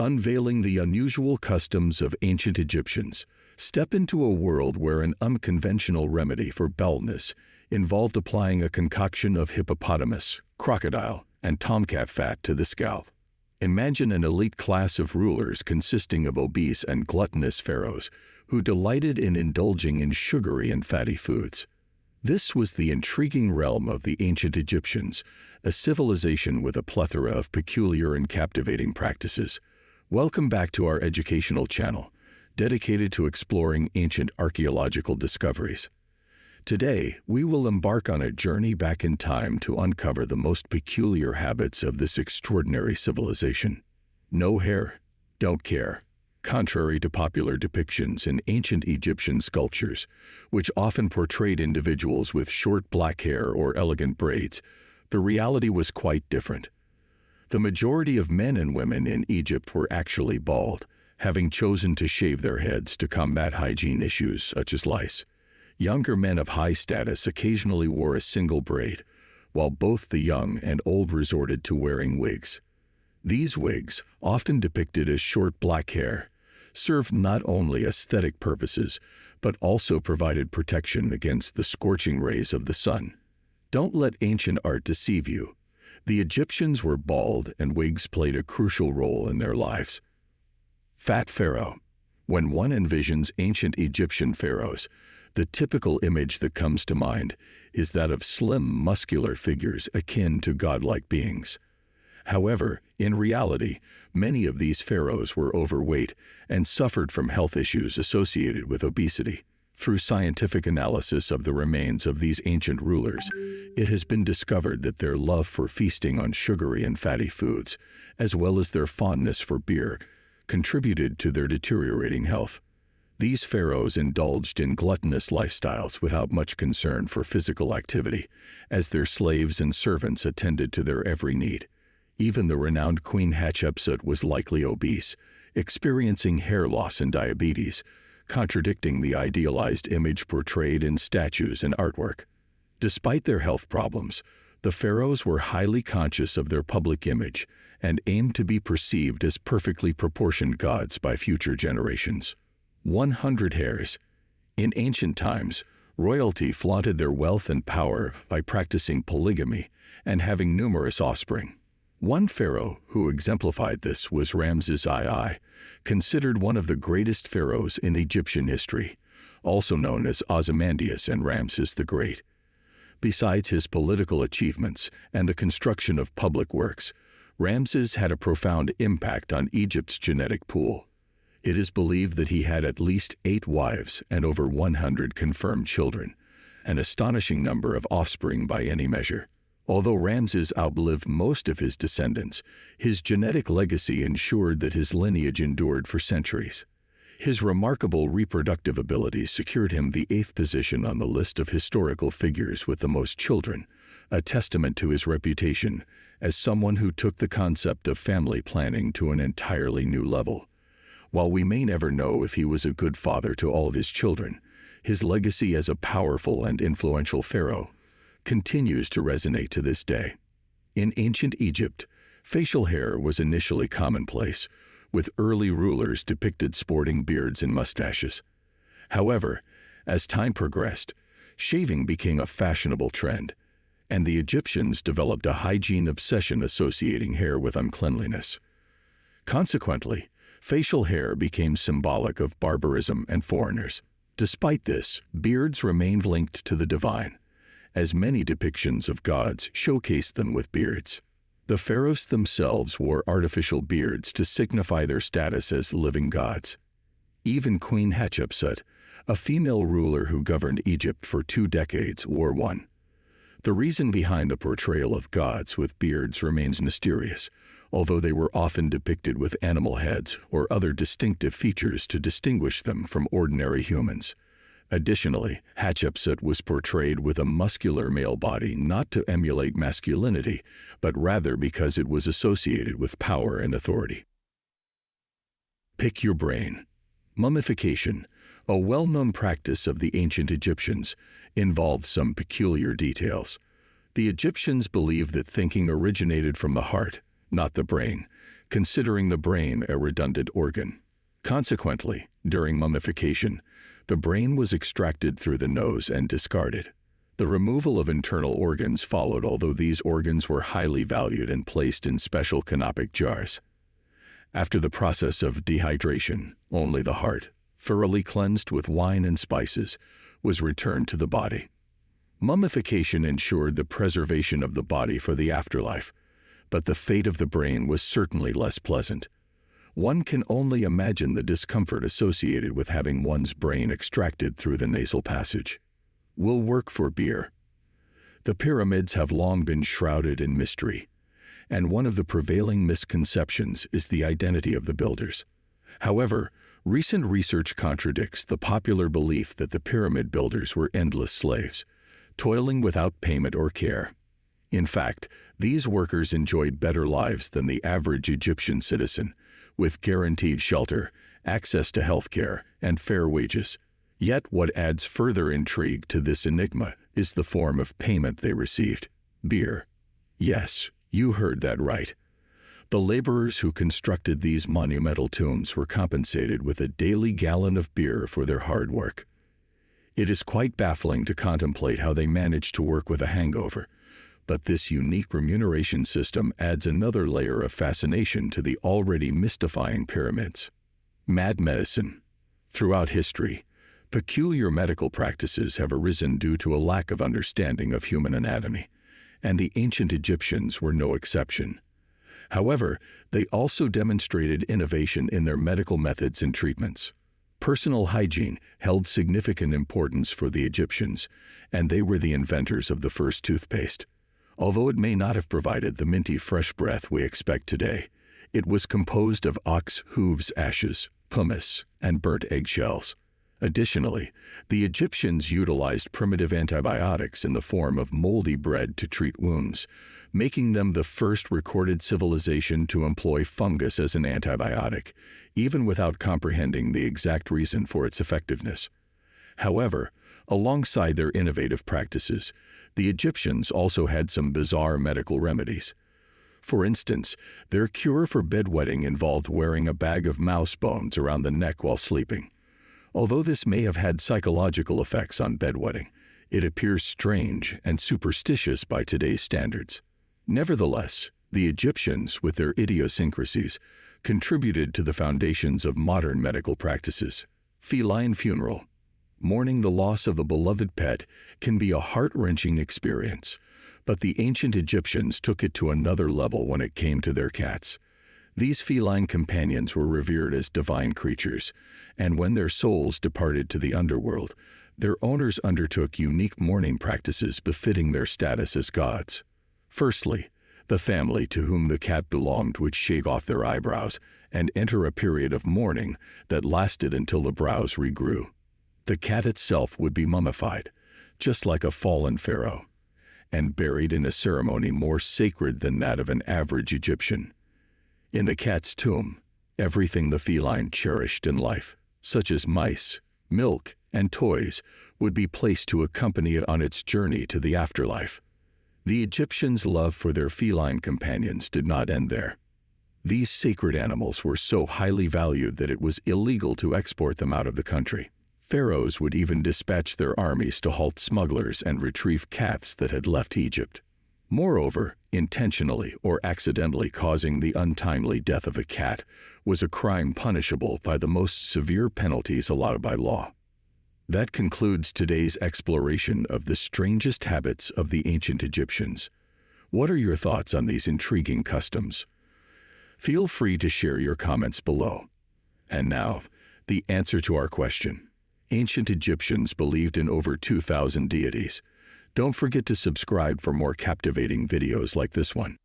Unveiling the unusual customs of ancient Egyptians. Step into a world where an unconventional remedy for baldness involved applying a concoction of hippopotamus, crocodile, and tomcat fat to the scalp. Imagine an elite class of rulers consisting of obese and gluttonous pharaohs who delighted in indulging in sugary and fatty foods. This was the intriguing realm of the ancient Egyptians, a civilization with a plethora of peculiar and captivating practices. Welcome back to our educational channel, dedicated to exploring ancient archaeological discoveries. Today, we will embark on a journey back in time to uncover the most peculiar habits of this extraordinary civilization. No hair, don't care. Contrary to popular depictions in ancient Egyptian sculptures, which often portrayed individuals with short black hair or elegant braids, the reality was quite different. The majority of men and women in Egypt were actually bald, having chosen to shave their heads to combat hygiene issues such as lice. Younger men of high status occasionally wore a single braid, while both the young and old resorted to wearing wigs. These wigs, often depicted as short black hair, served not only aesthetic purposes, but also provided protection against the scorching rays of the sun. Don't let ancient art deceive you. The Egyptians were bald, and wigs played a crucial role in their lives. Fat pharaoh. When one envisions ancient Egyptian pharaohs, the typical image that comes to mind is that of slim, muscular figures akin to godlike beings. However, in reality, many of these pharaohs were overweight and suffered from health issues associated with obesity. Through scientific analysis of the remains of these ancient rulers, it has been discovered that their love for feasting on sugary and fatty foods, as well as their fondness for beer, contributed to their deteriorating health. These pharaohs indulged in gluttonous lifestyles without much concern for physical activity, as their slaves and servants attended to their every need. Even the renowned Queen Hatshepsut was likely obese, experiencing hair loss and diabetes, contradicting the idealized image portrayed in statues and artwork. Despite their health problems, the pharaohs were highly conscious of their public image and aimed to be perceived as perfectly proportioned gods by future generations. 100 hairs. In ancient times, royalty flaunted their wealth and power by practicing polygamy and having numerous offspring. One pharaoh who exemplified this was Ramses II, considered one of the greatest pharaohs in Egyptian history, also known as Ozymandias and Ramses the Great. Besides his political achievements and the construction of public works, Ramses had a profound impact on Egypt's genetic pool. It is believed that he had at least 8 wives and over 100 confirmed children, an astonishing number of offspring by any measure. Although Ramses outlived most of his descendants, his genetic legacy ensured that his lineage endured for centuries. His remarkable reproductive abilities secured him the 8th position on the list of historical figures with the most children, a testament to his reputation as someone who took the concept of family planning to an entirely new level. While we may never know if he was a good father to all of his children, his legacy as a powerful and influential pharaoh continues to resonate to this day. In ancient Egypt, facial hair was initially commonplace, with early rulers depicted sporting beards and mustaches. However, as time progressed, shaving became a fashionable trend, and the Egyptians developed a hygiene obsession associating hair with uncleanliness. Consequently, facial hair became symbolic of barbarism and foreigners. Despite this, beards remained linked to the divine, as many depictions of gods showcased them with beards. The pharaohs themselves wore artificial beards to signify their status as living gods. Even Queen Hatshepsut, a female ruler who governed Egypt for 2 decades, wore one. The reason behind the portrayal of gods with beards remains mysterious, although they were often depicted with animal heads or other distinctive features to distinguish them from ordinary humans. Additionally, Hatshepsut was portrayed with a muscular male body not to emulate masculinity, but rather because it was associated with power and authority. Pick your brain. Mummification, a well-known practice of the ancient Egyptians, involved some peculiar details. The Egyptians believed that thinking originated from the heart, not the brain, considering the brain a redundant organ. Consequently, during mummification, the brain was extracted through the nose and discarded. The removal of internal organs followed, although these organs were highly valued and placed in special canopic jars. After the process of dehydration, only the heart, thoroughly cleansed with wine and spices, was returned to the body. Mummification ensured the preservation of the body for the afterlife, but the fate of the brain was certainly less pleasant. One can only imagine the discomfort associated with having one's brain extracted through the nasal passage. Will work for beer. The pyramids have long been shrouded in mystery, and one of the prevailing misconceptions is the identity of the builders. However, recent research contradicts the popular belief that the pyramid builders were endless slaves, toiling without payment or care. In fact, these workers enjoyed better lives than the average Egyptian citizen, with guaranteed shelter, access to health care, and fair wages. Yet what adds further intrigue to this enigma is the form of payment they received: beer. Yes, you heard that right. The laborers who constructed these monumental tombs were compensated with a daily gallon of beer for their hard work. It is quite baffling to contemplate how they managed to work with a hangover, but this unique remuneration system adds another layer of fascination to the already mystifying pyramids. Mad medicine. Throughout history, peculiar medical practices have arisen due to a lack of understanding of human anatomy, and the ancient Egyptians were no exception. However, they also demonstrated innovation in their medical methods and treatments. Personal hygiene held significant importance for the Egyptians, and they were the inventors of the first toothpaste. Although it may not have provided the minty fresh breath we expect today, it was composed of ox hooves ashes, pumice, and burnt eggshells. Additionally, the Egyptians utilized primitive antibiotics in the form of moldy bread to treat wounds, making them the first recorded civilization to employ fungus as an antibiotic, even without comprehending the exact reason for its effectiveness. However, alongside their innovative practices, the Egyptians also had some bizarre medical remedies. For instance, their cure for bedwetting involved wearing a bag of mouse bones around the neck while sleeping. Although this may have had psychological effects on bedwetting, it appears strange and superstitious by today's standards. Nevertheless, the Egyptians, with their idiosyncrasies, contributed to the foundations of modern medical practices. Feline funeral. Mourning the loss of a beloved pet can be a heart-wrenching experience, but the ancient Egyptians took it to another level when it came to their cats. These feline companions were revered as divine creatures, and when their souls departed to the underworld, their owners undertook unique mourning practices befitting their status as gods. Firstly, the family to whom the cat belonged would shave off their eyebrows and enter a period of mourning that lasted until the brows regrew. The cat itself would be mummified, just like a fallen pharaoh, and buried in a ceremony more sacred than that of an average Egyptian. In the cat's tomb, everything the feline cherished in life, such as mice, milk, and toys, would be placed to accompany it on its journey to the afterlife. The Egyptians' love for their feline companions did not end there. These sacred animals were so highly valued that it was illegal to export them out of the country. Pharaohs would even dispatch their armies to halt smugglers and retrieve cats that had left Egypt. Moreover, intentionally or accidentally causing the untimely death of a cat was a crime punishable by the most severe penalties allowed by law. That concludes today's exploration of the strangest habits of the ancient Egyptians. What are your thoughts on these intriguing customs? Feel free to share your comments below. And now, the answer to our question. Ancient Egyptians believed in over 2,000 deities. Don't forget to subscribe for more captivating videos like this one.